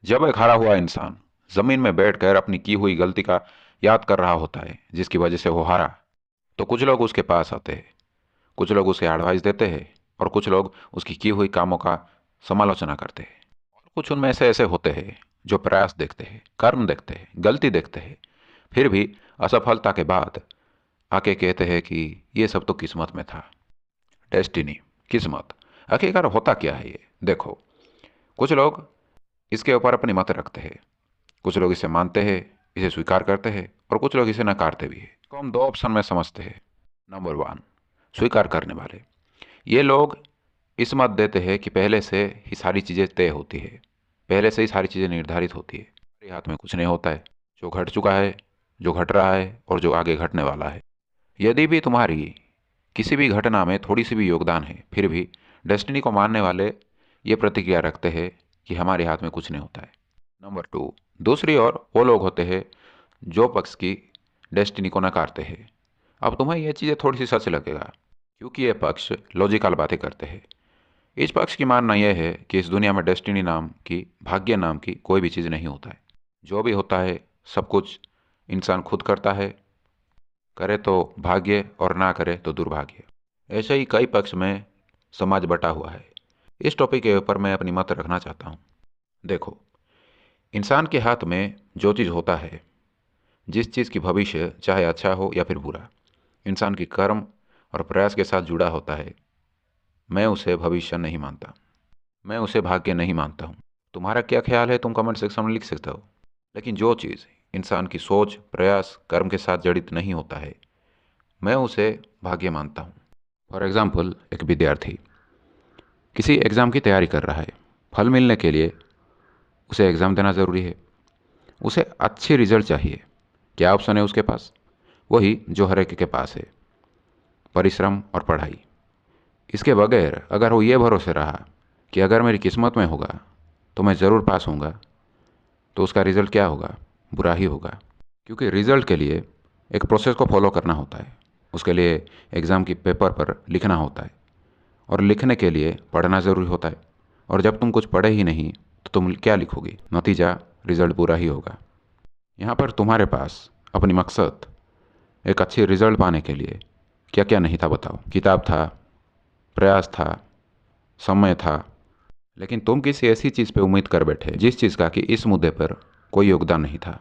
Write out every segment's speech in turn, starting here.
जब एक हारा हुआ इंसान जमीन में बैठकर अपनी की हुई गलती का याद कर रहा होता है जिसकी वजह से वो हारा, तो कुछ लोग उसके पास आते हैं, कुछ लोग उसे एडवाइस देते हैं और कुछ लोग उसकी की हुई कामों का समालोचना करते हैं। और कुछ उनमें ऐसे ऐसे होते हैं जो प्रयास देखते हैं, कर्म देखते हैं, गलती देखते हैं, फिर भी असफलता के बाद आके कहते हैं कि ये सब तो किस्मत में था। डेस्टिनी, किस्मत, आखिरकार होता क्या है ये देखो। कुछ लोग इसके ऊपर अपनी मत रखते हैं, कुछ लोग इसे मानते हैं, इसे स्वीकार करते हैं और कुछ लोग इसे नकारते भी हैं। तो हम दो ऑप्शन में समझते हैं। नंबर वन, स्वीकार करने वाले। ये लोग इस मत देते हैं कि पहले से ही सारी चीज़ें तय होती है, पहले से ही सारी चीज़ें निर्धारित होती है, हमारे हाथ में कुछ नहीं होता है। जो घट चुका है, जो घट रहा है और जो आगे घटने वाला है, यदि भी तुम्हारी किसी भी घटना में थोड़ी सी भी योगदान है, फिर भी डेस्टिनी को मानने वाले ये प्रतिक्रिया रखते हैं कि हमारे हाथ में कुछ नहीं होता है। नंबर टू, दूसरी ओर वो लोग होते हैं जो पक्ष की डेस्टिनी को नकारते हैं। अब तुम्हें यह चीज़ें थोड़ी सी सच लगेगा, क्योंकि ये पक्ष लॉजिकल बातें करते हैं। इस पक्ष की मानना यह है कि इस दुनिया में डेस्टिनी नाम की, भाग्य नाम की कोई भी चीज़ नहीं होता है। जो भी होता है सब कुछ इंसान खुद करता है, करे तो भाग्य और ना करे तो दुर्भाग्य। ऐसे ही कई पक्ष में समाज बटा हुआ है। इस टॉपिक के ऊपर मैं अपनी मत रखना चाहता हूँ। देखो, इंसान के हाथ में जो चीज़ होता है, जिस चीज़ की भविष्य चाहे अच्छा हो या फिर बुरा, इंसान की कर्म और प्रयास के साथ जुड़ा होता है, मैं उसे भविष्य नहीं मानता, मैं उसे भाग्य नहीं मानता हूँ। तुम्हारा क्या ख्याल है तुम कमेंट सेक्शन में लिख सकते हो। लेकिन जो चीज़ इंसान की सोच, प्रयास, कर्म के साथ जड़ित नहीं होता है, मैं उसे भाग्य मानता हूँ। फॉर एग्ज़ाम्पल, एक विद्यार्थी किसी एग्ज़ाम की तैयारी कर रहा है। फल मिलने के लिए उसे एग्ज़ाम देना ज़रूरी है, उसे अच्छी रिजल्ट चाहिए। क्या ऑप्शन है उसके पास? वही जो हर एक के पास है, परिश्रम और पढ़ाई। इसके बगैर अगर वो ये भरोसे रहा कि अगर मेरी किस्मत में होगा तो मैं ज़रूर पास होऊंगा, तो उसका रिज़ल्ट क्या होगा? बुरा ही होगा। क्योंकि रिज़ल्ट के लिए एक प्रोसेस को फॉलो करना होता है, उसके लिए एग्ज़ाम की पेपर पर लिखना होता है, और लिखने के लिए पढ़ना ज़रूरी होता है। और जब तुम कुछ पढ़े ही नहीं तो तुम क्या लिखोगे? नतीजा, रिज़ल्ट बुरा ही होगा। यहाँ पर तुम्हारे पास अपनी मकसद, एक अच्छी रिज़ल्ट पाने के लिए क्या क्या नहीं था बताओ। किताब था, प्रयास था, समय था, लेकिन तुम किसी ऐसी चीज़ पे उम्मीद कर बैठे जिस चीज़ का कि इस मुद्दे पर कोई योगदान नहीं था।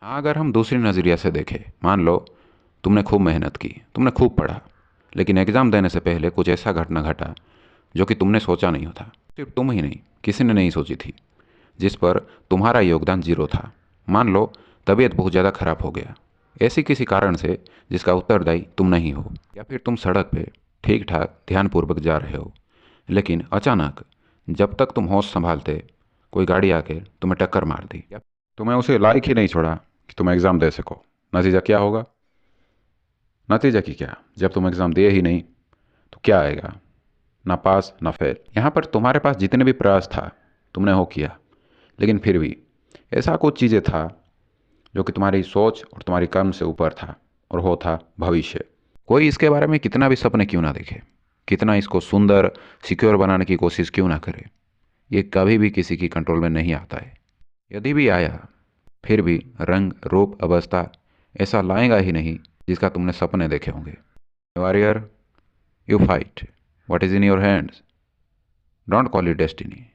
हाँ, अगर हम दूसरी नज़रिया से देखें, मान लो तुमने खूब मेहनत की, तुमने खूब पढ़ा, लेकिन एग्ज़ाम देने से पहले कुछ ऐसा घटना घटा जो कि तुमने सोचा नहीं था। सिर्फ तुम ही नहीं, किसी ने नहीं सोची थी, जिस पर तुम्हारा योगदान जीरो था। मान लो तबीयत बहुत ज़्यादा खराब हो गया, ऐसी किसी कारण से जिसका उत्तरदायी तुम नहीं हो। या फिर तुम सड़क पे ठीक ठाक ध्यानपूर्वक जा रहे हो, लेकिन अचानक जब तक तुम होश संभालते, कोई गाड़ी आके तुम्हें टक्कर मार दी, या तुम्हें उसे लायक ही नहीं छोड़ा कि तुम एग्ज़ाम दे सको। नतीजा क्या होगा? नतीजा की क्या, जब तुम एग्ज़ाम दिए ही नहीं तो क्या आएगा? ना पास ना फेल। यहाँ पर तुम्हारे पास जितने भी प्रयास था तुमने वो किया, लेकिन फिर भी ऐसा कुछ चीज़ें था जो कि तुम्हारी सोच और तुम्हारी कर्म से ऊपर था, और वो था भविष्य। कोई इसके बारे में कितना भी सपने क्यों ना देखे, कितना इसको सुंदर, सिक्योर बनाने की कोशिश क्यों ना करे, ये कभी भी किसी की कंट्रोल में नहीं आता है। यदि भी आया, फिर भी रंग रूप अवस्था ऐसा लाएगा ही नहीं जिसका तुमने सपने देखे होंगे। Warrior, you fight, what is in your hands, don't call it destiny.